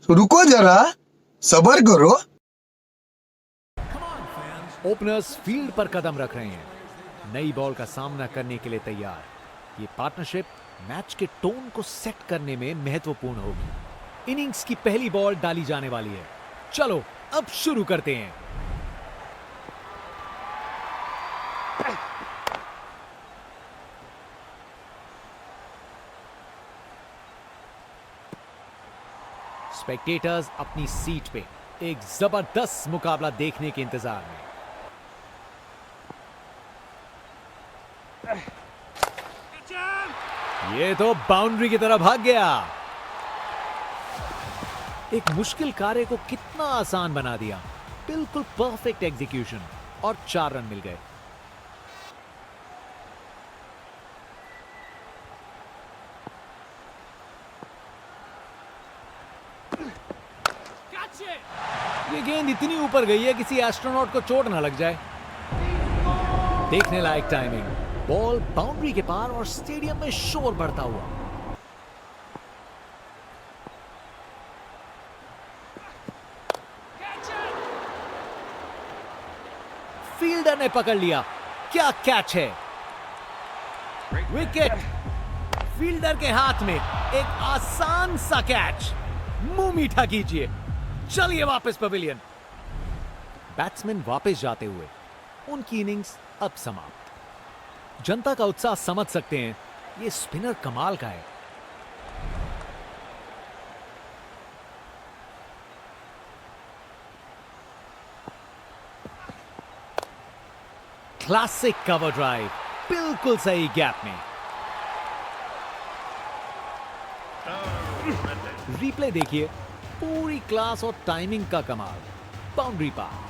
रुको जरा, सब्र करो। ओपनर्स फील्ड पर कदम रख रहे हैं, नई बॉल का सामना करने के लिए तैयार। ये पार्टनरशिप मैच के टोन को सेट करने में महत्वपूर्ण होगी। इनिंग्स की पहली बॉल डाली जाने वाली है। चलो अब शुरू करते हैं। स्पेक्टेटर्स अपनी सीट पे एक जबरदस्त मुकाबला देखने के इंतजार में। ये तो बाउंड्री की तरफ भाग गया। एक मुश्किल कार्य को कितना आसान बना दिया। बिल्कुल परफेक्ट एग्जीक्यूशन और 4 रन मिल गए। ये गेंद इतनी ऊपर गई है किसी एस्ट्रोनॉट को चोट ना लग जाए। देखने लायक टाइमिंग। बॉल बाउंड्री के पार और स्टेडियम में शोर बढ़ता हुआ। फील्डर ने पकड़ लिया। क्या कैच है। विकेट। फील्डर के हाथ में एक आसान सा कैच। मुंह मीठा कीजिए। चलिए वापस पवेलियन। बैट्समैन वापस जाते हुए उनकी इनिंग्स अब समाप्त। जनता का उत्साह समझ सकते हैं। ये स्पिनर कमाल का है। क्लासिक कवर ड्राइव, बिल्कुल सही गैप में। रिप्ले देखिए, पूरी क्लास और टाइमिंग का कमाल। बाउंड्री पार।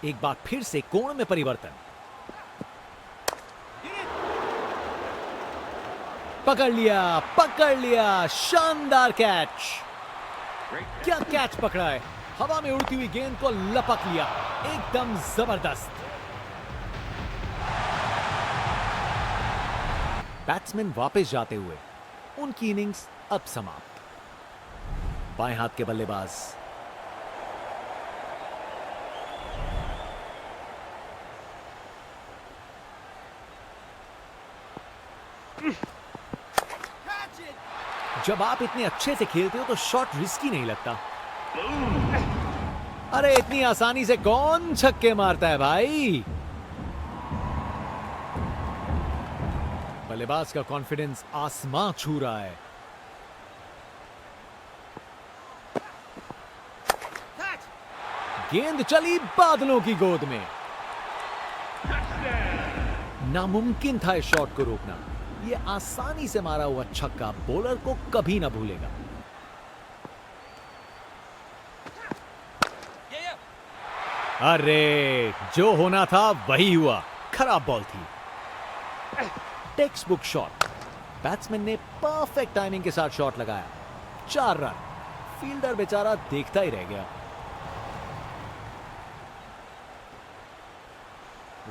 एक बार फिर से कोण में परिवर्तन। पकड़ लिया। शानदार कैच। क्या कैच पकड़ा है। हवा में उड़ती हुई गेंद को लपक लिया। एकदम जबरदस्त। बैट्समैन वापस जाते हुए उनकी इनिंग्स अब समाप्त। बाएं हाथ के बल्लेबाज जब आप इतने अच्छे से खेलते हो तो शॉट रिस्की नहीं लगता। अरे इतनी आसानी से कौन छक्के मारता है भाई। बल्लेबाज का कॉन्फिडेंस आसमां छू रहा है। गेंद चली बादलों की गोद में। नामुमकिन था इस शॉट को रोकना। यह आसानी से मारा हुआ छक्का बॉलर को कभी ना भूलेगा। अरे जो होना था वही हुआ। खराब बॉल थी। Text book shot. बैट्समैन ने परफेक्ट टाइमिंग के साथ शॉट लगाया। 4 रन। फील्डर बेचारा देखता ही रह गया।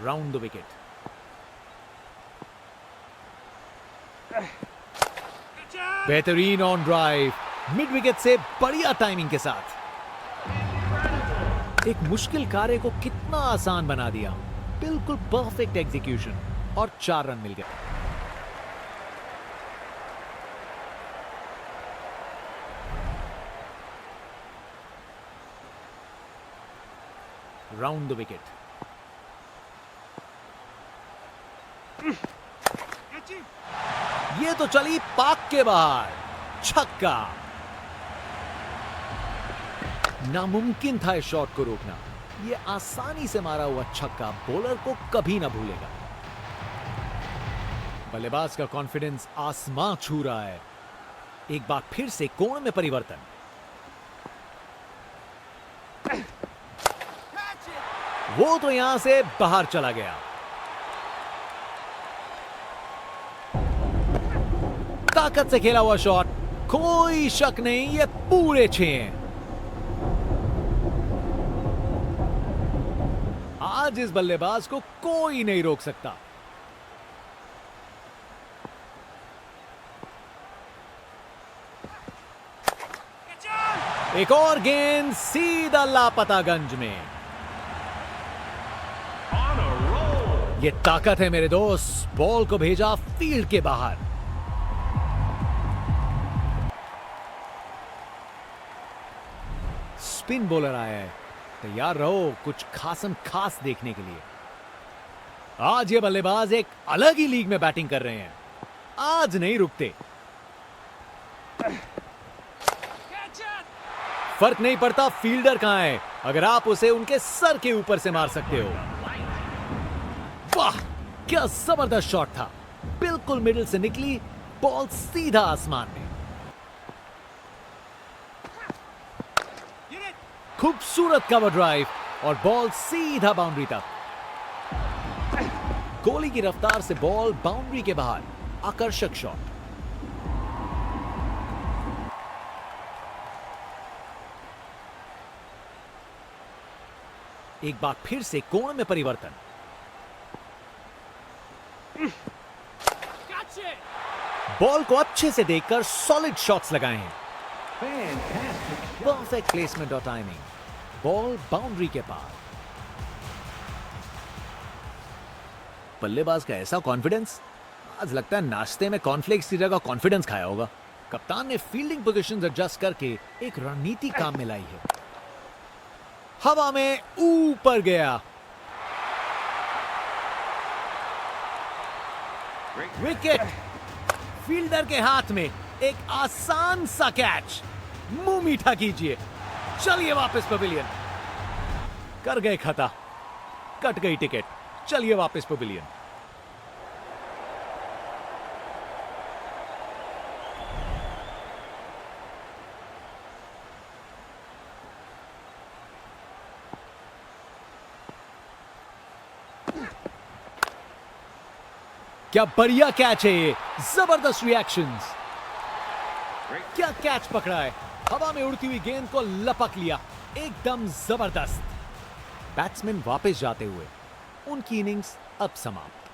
Round the wicket. बेहतरीन ऑन ड्राइव। मिड विकेट से बढ़िया टाइमिंग के साथ। एक मुश्किल कार्य को कितना आसान बना दिया। बिल्कुल परफेक्ट एग्जीक्यूशन और 4 रन मिल गए। Round the wicket. ये तो चली पाक के बाहर। छक्का। नामुमकिन था इस शॉट को रोकना। यह आसानी से मारा हुआ छक्का बॉलर को कभी ना भूलेगा। बल्लेबाज का कॉन्फिडेंस आसमां छू रहा है। एक बार फिर से कोण में परिवर्तन। वो तो यहां से बाहर चला गया। ताकत से खेला हुआ शॉट। कोई शक नहीं, ये पूरे 6 हैं। आज इस बल्लेबाज को कोई नहीं रोक सकता। एक और गेंद सीधा लापतागंज में। ये ताकत है मेरे दोस्त, बॉल को भेजा फील्ड के बाहर। स्पिन बॉलर आया है, तैयार रहो कुछ खासम खास देखने के लिए। आज ये बल्लेबाज एक अलग ही लीग में बैटिंग कर रहे हैं, आज नहीं रुकते। फर्क नहीं पड़ता फील्डर कहां है, अगर आप उसे उनके सर के ऊपर से मार सकते हो। वाह क्या जबरदस्त शॉट था, बिल्कुल मिडिल से निकली बॉल सीधा आसमान में। खूबसूरत कवर ड्राइव और बॉल सीधा बाउंड्री तक। गोली की रफ्तार से बॉल बाउंड्री के बाहर, आकर्षक शॉट। एक बार फिर से कोण में परिवर्तन। बॉल को अच्छे से देखकर सॉलिड शॉट्स लगाए हैं। परफेक्ट प्लेसमेंट और टाइमिंग, बॉल बाउंड्री के पार। बल्लेबाज का ऐसा कॉन्फिडेंस, आज लगता है नाश्ते में कॉर्नफ्लेक्स की जगह कॉन्फिडेंस खाया होगा। कप्तान ने फील्डिंग पोजीशंस एडजस्ट करके एक रणनीति काम में लाई है। हवा में ऊपर गया, विकेट। फील्डर के हाथ में एक आसान सा कैच, मुंह मीठा कीजिए, चलिए वापस पवेलियन। कर गए खता, कट गई टिकट, चलिए वापस पवेलियन। क्या बढ़िया कैच है ये, जबरदस्त रिएक्शंस। क्या कैच पकड़ा है, हवा में उड़ती हुई गेंद को लपक लिया, एकदम जबरदस्त। बैट्समैन वापस जाते हुए, उनकी इनिंग्स अब समाप्त।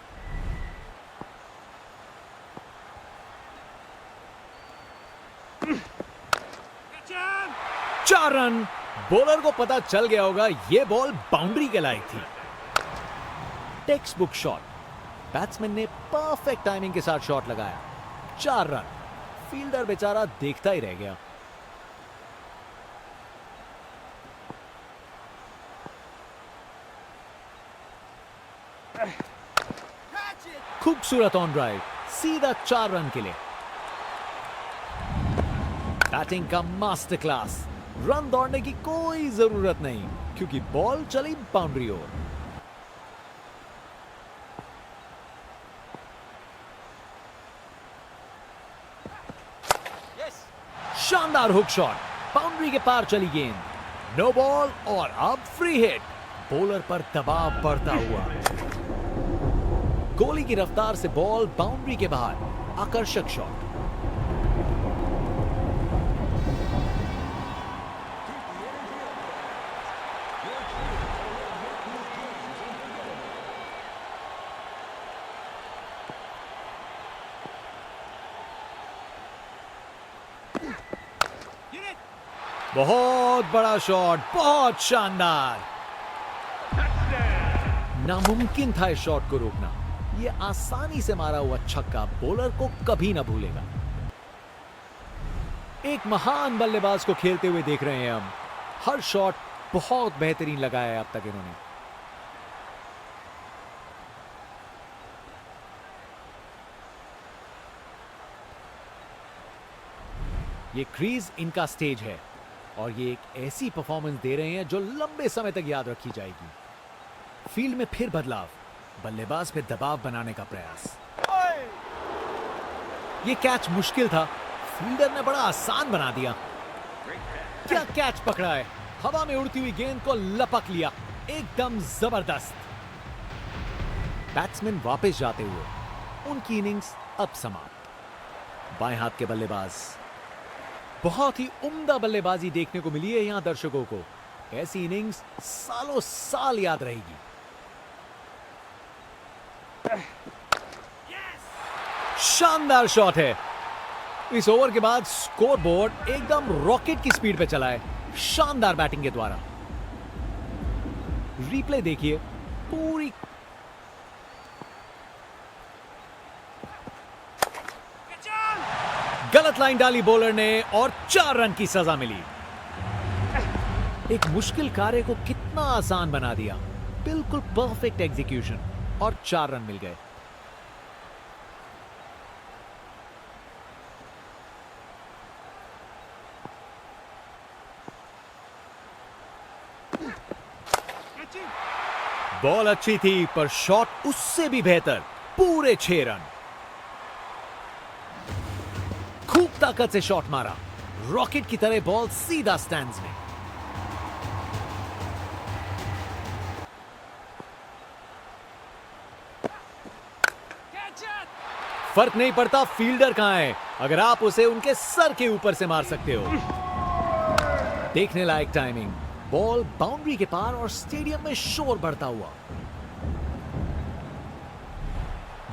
चार रन। बॉलर को पता चल गया होगा यह बॉल बाउंड्री के लायक थी। टेक्स्ट बुक शॉट, बैट्समैन ने परफेक्ट टाइमिंग के साथ शॉट लगाया, 4 रन। फील्डर बेचारा देखता ही रह गया। खूबसूरत ऑन ड्राइव, सीधा 4 रन के लिए। बैटिंग का मास्टर क्लास, रन दौड़ने की कोई जरूरत नहीं क्योंकि बॉल चली बाउंड्री ओर। शानदार हुक शॉट, बाउंड्री के पार चली गेंद, नो बॉल और अब फ्री हिट। बॉलर पर दबाव बढ़ता हुआ, गोली की रफ्तार से बॉल बाउंड्री के बाहर, आकर्षक शॉट। बहुत बड़ा शॉट, बहुत शानदार। नामुमकिन था इस शॉट को रोकना। यह आसानी से मारा हुआ छक्का बॉलर को कभी ना भूलेगा। एक महान बल्लेबाज को खेलते हुए देख रहे हैं हम। हर शॉट बहुत बेहतरीन लगाया है अब तक इन्होंने। ये क्रीज इनका स्टेज है और ये एक ऐसी परफॉर्मेंस दे रहे हैं जो लंबे समय तक याद रखी जाएगी। फील्ड में फिर बदलाव, बल्लेबाज पे दबाव बनाने का प्रयास। ये कैच मुश्किल था, फील्डर ने बड़ा आसान बना दिया। क्या कैच पकड़ा है, हवा में उड़ती हुई गेंद को लपक लिया, एकदम जबरदस्त। बैट्समैन वापस जाते हुए, उनकी इनिंग्स अब समाप्त। बाएं हाथ के बल्लेबाज, बहुत ही उम्दा बल्लेबाजी देखने को मिली है यहां दर्शकों को। ऐसी इनिंग्स सालों साल याद रहेगी। शानदार शॉट है। इस ओवर के बाद स्कोर बोर्ड एकदम रॉकेट की स्पीड पे चला है, शानदार बैटिंग के द्वारा। रिप्ले देखिए, पूरी गलत लाइन डाली बॉलर ने और 4 रन की सजा मिली। एक मुश्किल कार्य को कितना आसान बना दिया। बिल्कुल परफेक्ट एग्जीक्यूशन और 4 रन मिल गए। बॉल अच्छी थी पर शॉट उससे भी बेहतर, पूरे 6 रन। खूब ताकत से शॉट मारा, रॉकेट की तरह बॉल सीधा स्टैंड्स में। फर्क नहीं पड़ता फील्डर कहां है, अगर आप उसे उनके सर के ऊपर से मार सकते हो। देखने लायक टाइमिंग, बॉल बाउंड्री के पार और स्टेडियम में शोर बढ़ता हुआ।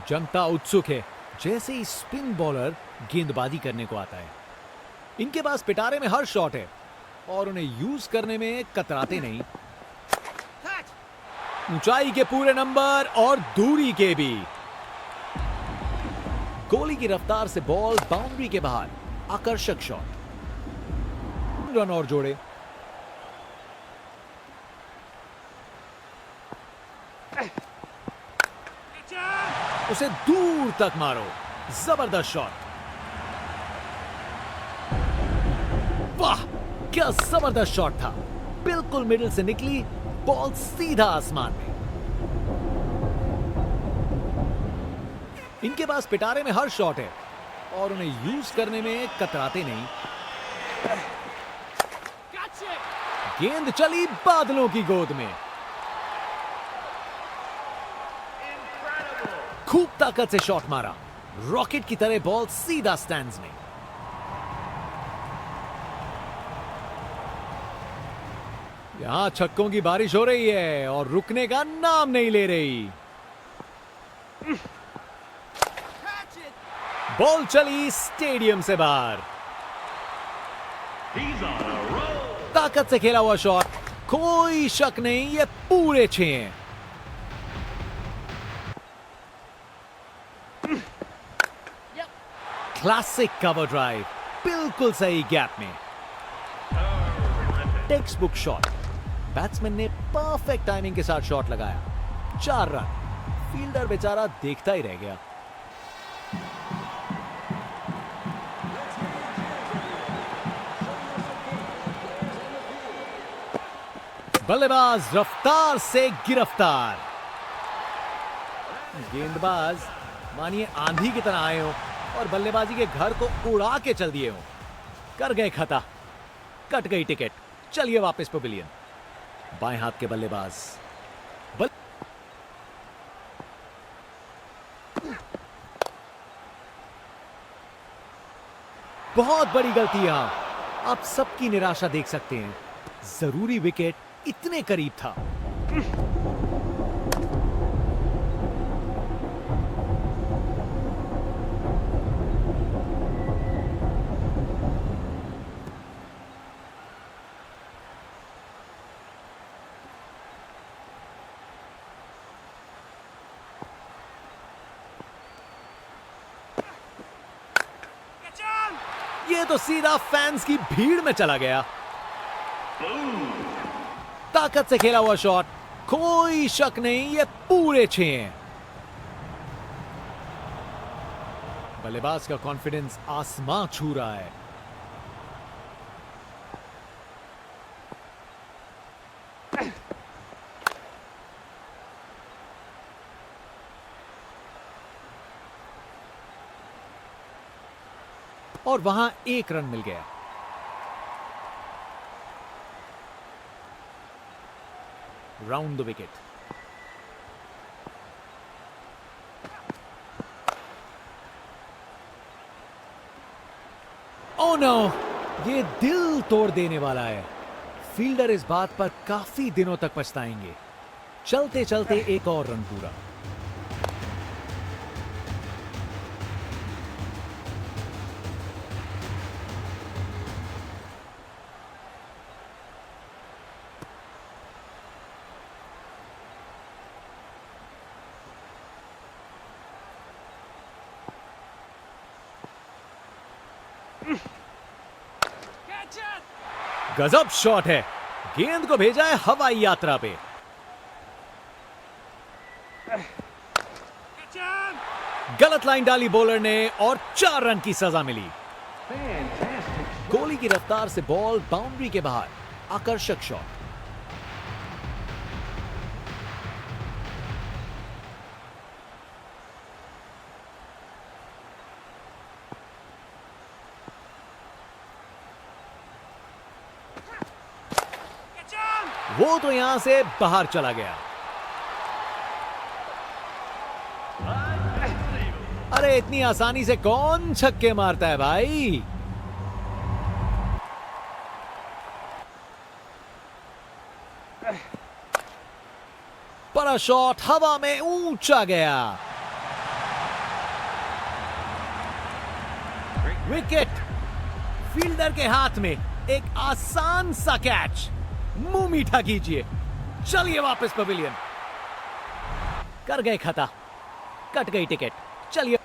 जनता उत्सुक है, जैसे ही स्पिन बॉलर गेंदबाजी करने को आता है। इनके पास पिटारे में हर शॉट है और उन्हें यूज करने में कतराते नहीं। ऊंचाई के पूरे नंबर और दूरी के भी। गोली की रफ्तार से बॉल बाउंड्री के बाहर, आकर्षक शॉट। रन और जोड़े। उसे दूर तक मारो, जबरदस्त शॉट। वाह, क्या जबरदस्त शॉट था। बिल्कुल मिडिल से निकली बॉल, सीधा आसमान में। इनके पास पिटारे में हर शॉट है और उन्हें यूज करने में कतराते नहीं। गेंद चली बादलों की गोद में। खूब ताकत से शॉट मारा, रॉकेट की तरह बॉल सीधा स्टैंड्स में। यहां छक्कों की बारिश हो रही है और रुकने का नाम नहीं ले रही। बॉल चली स्टेडियम से बाहर। ताकत से खेला हुआ शॉट, कोई शक नहीं, ये पूरे 6 हैं। क्लासिक कवर ड्राइव, बिल्कुल सही गैप में। Text book shot. बैट्समैन ने परफेक्ट टाइमिंग के साथ शॉट लगाया। 4 रन। फील्डर बेचारा देखता ही रह गया। बल्लेबाज रफ्तार से गिरफ्तार। गेंदबाज मानिए आंधी की तरह आए हो और बल्लेबाजी के घर को उड़ा के चल दिए हो। कर गए खता, कट गई टिकट। चलिए वापस पवेलियन। बाएं हाथ के बल्लेबाज बहुत बड़ी गलती यहां। आप सबकी निराशा देख सकते हैं। जरूरी विकेट इतने करीब था। ये तो सीधा फैंस की भीड़ में चला गया। ताकत से खेला हुआ शॉट, कोई शक नहीं, ये पूरे 6 हैं। बल्लेबाज का कॉन्फिडेंस आसमां छू रहा है। और वहां 1 रन मिल गया। Round the wicket. Oh no, ये दिल तोड़ देने वाला है। फील्डर इस बात पर काफी दिनों तक पछताएंगे। चलते चलते एक और रन पूरा। गजब शॉट है, गेंद को भेजा है हवाई यात्रा पे। गलत लाइन डाली बॉलर ने और 4 रन की सजा मिली। गोली की रफ्तार से बॉल बाउंड्री के बाहर, आकर्षक शॉट। वो तो यहां से बाहर चला गया। अरे इतनी आसानी से कौन छक्के मारता है भाई। बड़ा शॉट हवा में ऊंचा गया। विकेट। फील्डर के हाथ में एक आसान सा कैच। मुंह मीठा कीजिए, चलिए वापस पवेलियन। कर गए खता, कट गई टिकट, चलिए।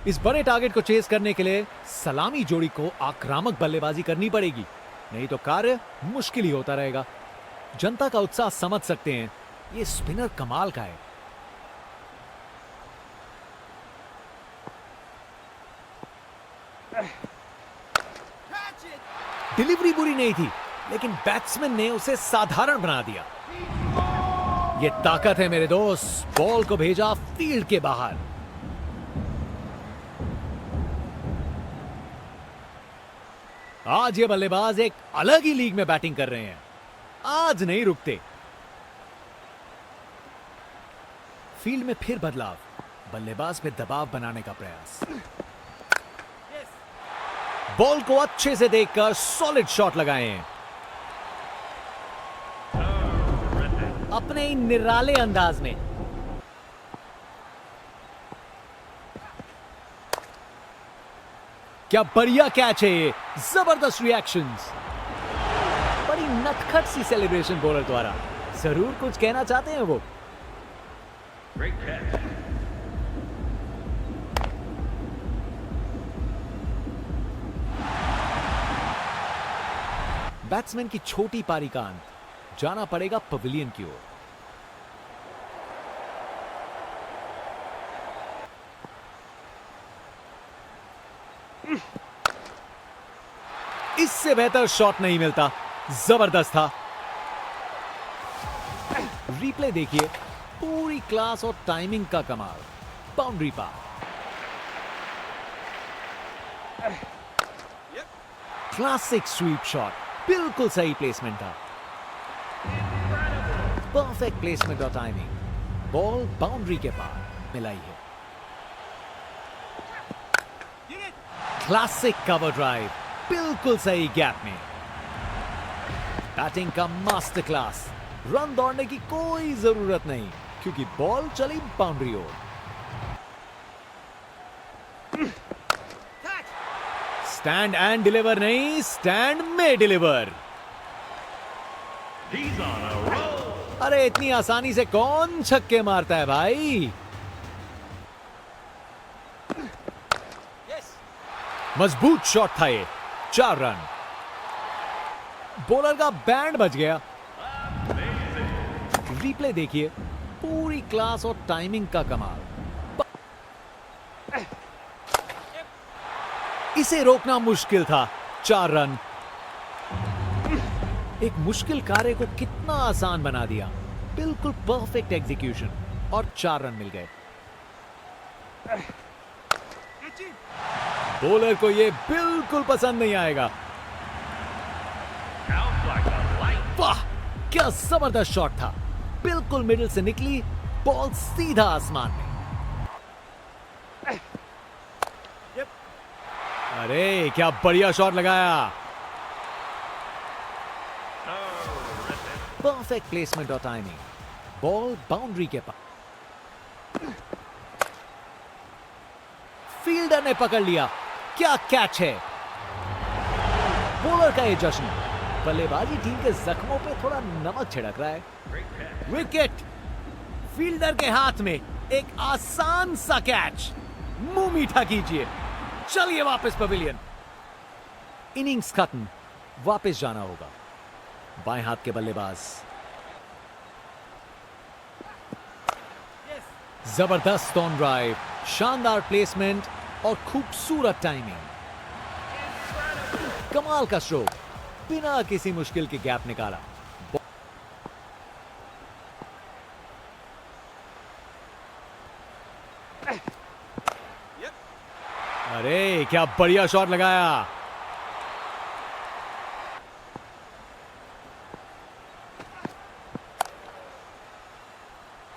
इस बड़े टारगेट को चेस करने के लिए सलामी जोड़ी को आक्रामक बल्लेबाजी करनी पड़ेगी, नहीं तो कार्य मुश्किल ही होता रहेगा। जनता का उत्साह समझ सकते हैं, ये स्पिनर कमाल का है। डिलीवरी बुरी नहीं थी, लेकिन बैट्समैन ने उसे साधारण बना दिया। ये ताकत है मेरे दोस्त। बॉल को भेजा फील्ड के बाहर। आज ये बल्लेबाज एक अलग ही लीग में बैटिंग कर रहे हैं, आज नहीं रुकते। फील्ड में फिर बदलाव, बल्लेबाज पे दबाव बनाने का प्रयास। बॉल को अच्छे से देखकर सॉलिड शॉट लगाए हैं। अपने ही निराले अंदाज में। क्या बढ़िया कैच है ये, जबरदस्त रिएक्शंस। बड़ी नटखट सी सेलिब्रेशन बॉलर द्वारा। जरूर कुछ कहना चाहते हैं वो। बैट्समैन की छोटी पारी का अंत, जाना पड़ेगा पवेलियन की ओर। इससे बेहतर शॉट नहीं मिलता, जबरदस्त था। रिप्ले देखिए, पूरी क्लास और टाइमिंग का कमाल। बाउंड्री पार। क्लासिक स्वीप शॉट, बिल्कुल सही प्लेसमेंट था। परफेक्ट प्लेसमेंट और टाइमिंग। बॉल बाउंड्री के पार मिलाई है। क्लासिक कवर ड्राइव, बिल्कुल सही गैप में। बैटिंग का मास्टर क्लास। रन दौड़ने की कोई जरूरत नहीं, क्योंकि बॉल चली बाउंड्री ओर। स्टैंड एंड डिलीवर नहीं, स्टैंड में डिलीवर। अरे इतनी आसानी से कौन छक्के मारता है भाई। मजबूत शॉट था ये, 4 रन। बॉलर का बैंड बज गया। रिप्ले देखिए, पूरी क्लास और टाइमिंग का कमाल। इसे रोकना मुश्किल था, 4 रन। एक मुश्किल कार्य को कितना आसान बना दिया। बिल्कुल परफेक्ट एग्जीक्यूशन और 4 रन मिल गए। बॉलर को यह बिल्कुल पसंद नहीं आएगा। वाह, क्या जबरदस्त शॉट था। बिल्कुल मिडिल से निकली, बॉल सीधा आसमान में। अरे क्या बढ़िया शॉट लगाया। परफेक्ट प्लेसमेंट और टाइमिंग। बॉल बाउंड्री के पास। फील्डर ने पकड़ लिया। क्या कैच है। बॉलर का ये जश्न। बल्लेबाजी टीम के जख्मों पे थोड़ा नमक छिड़क रहा है। विकेट। फील्डर के हाथ में एक आसान सा कैच, मुंह मीठा कीजिए, चलिए वापस पवेलियन। इनिंग्स खत्म, वापस जाना होगा। बाएं हाथ के बल्लेबाज, जबरदस्त ऑन ड्राइव, शानदार प्लेसमेंट और खूबसूरत टाइमिंग। कमाल का स्ट्रोक, बिना किसी मुश्किल के गैप निकाला। अरे क्या बढ़िया शॉट लगाया।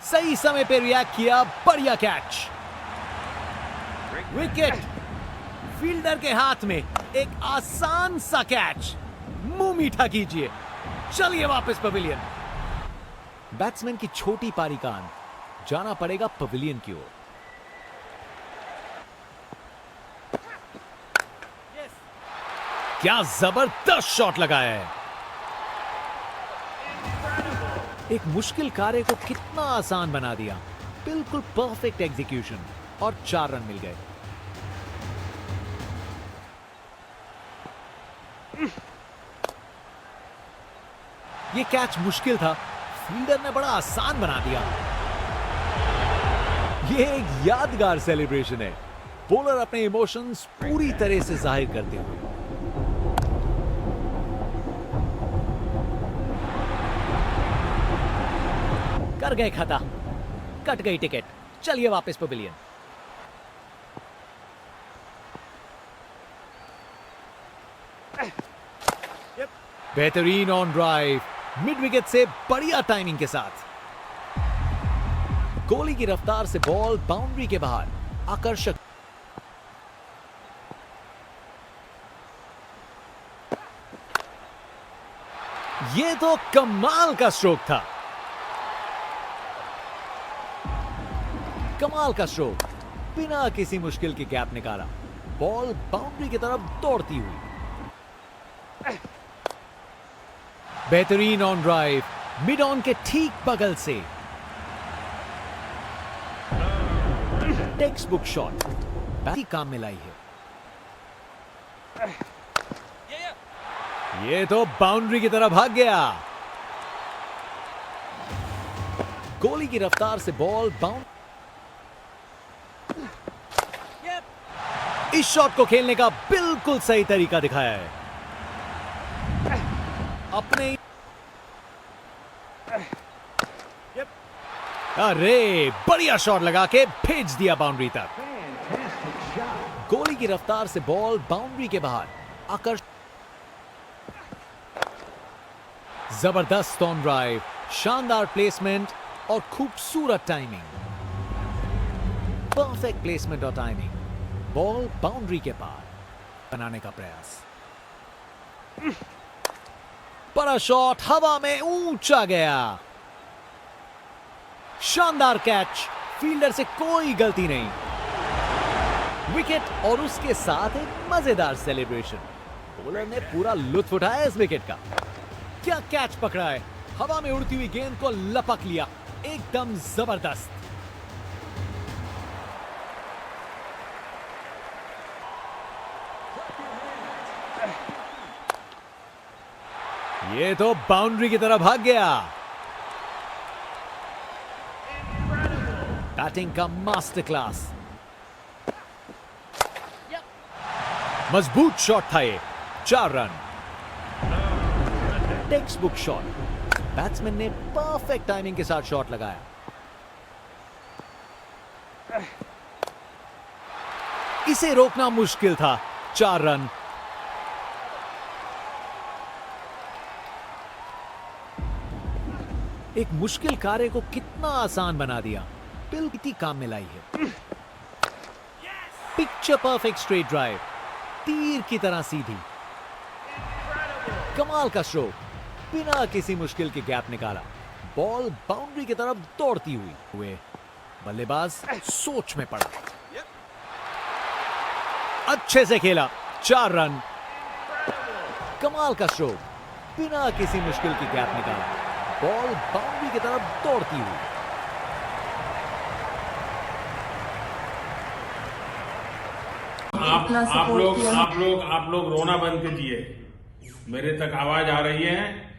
सही समय पे रिएक्ट किया, बढ़िया कैच। विकेट, फील्डर के हाथ में एक आसान सा कैच, मुंह मीठा कीजिए, चलिए वापस पवेलियन। बैट्समैन की छोटी पारी का अंत, जाना पड़ेगा पवेलियन की ओर। क्या जबरदस्त शॉट लगाया है। एक मुश्किल कार्य को कितना आसान बना दिया। बिल्कुल परफेक्ट एग्जीक्यूशन और 4 रन मिल गए। ये कैच मुश्किल था, फील्डर ने बड़ा आसान बना दिया। ये एक यादगार सेलिब्रेशन है, बॉलर अपने इमोशंस पूरी तरह से जाहिर करते हुए। कर गए खता, कट गई टिकट, चलिए वापस पवेलियन। बेहतरीन ऑन ड्राइव, मिड विकेट से बढ़िया टाइमिंग के साथ। गोली की रफ्तार से बॉल बाउंड्री के बाहर, आकर्षक। यह तो कमाल का स्ट्रोक था। कमाल का स्ट्रोक, बिना किसी मुश्किल के गैप निकाला, बॉल बाउंड्री की तरफ दौड़ती हुई। बेहतरीन ऑन ड्राइव, मिड ऑन के ठीक बगल से। टेक्स्ट बुक शॉट, बैटी काम में लाई है। ये तो बाउंड्री की तरफ भाग गया। गोली की रफ्तार से बॉल बाउंड। इस शॉट को खेलने का बिल्कुल सही तरीका दिखाया है। अपने अरे बढ़िया शॉट लगा के भेज दिया बाउंड्री तक। गोली की रफ्तार से बॉल बाउंड्री के बाहर, आकर्षक। जबरदस्त ऑन ड्राइव, शानदार प्लेसमेंट और खूबसूरत टाइमिंग। परफेक्ट प्लेसमेंट और टाइमिंग, बॉल बाउंड्री के पार बनाने का प्रयास। बड़ा शॉट हवा में ऊंचा गया। शानदार कैच, फील्डर से कोई गलती नहीं। विकेट और उसके साथ एक मजेदार सेलिब्रेशन। बॉलर ने पूरा लुत्फ उठाया इस विकेट का। क्या कैच पकड़ा है, हवा में उड़ती हुई गेंद को लपक लिया, एकदम जबरदस्त। ये तो बाउंड्री की तरफ भाग गया। बैटिंग का मास्टर क्लास। मजबूत शॉट था ये, 4 run. Text book shot, batsman ने परफेक्ट टाइमिंग के साथ शॉट लगाया। इसे रोकना मुश्किल था, 4 रन। एक मुश्किल कार्य को कितना आसान बना दिया, बिल्कुल काम में लाई है। पिक्चर परफेक्ट स्ट्रेट ड्राइव, तीर की तरह सीधी। कमाल का स्ट्रोक, बिना किसी मुश्किल के गैप निकाला, बॉल बाउंड्री की तरफ दौड़ती हुई। बल्लेबाज सोच में पड़ा। अच्छे से खेला, 4 रन। कमाल का स्ट्रोक, बिना किसी मुश्किल की गैप निकाला, बॉल बाउंड्री की तरफ दौड़ती हुई। इतना सपोर्ट किया। आप लोग रोना बंद कीजिए। मेरे तक आवाज आ रही है।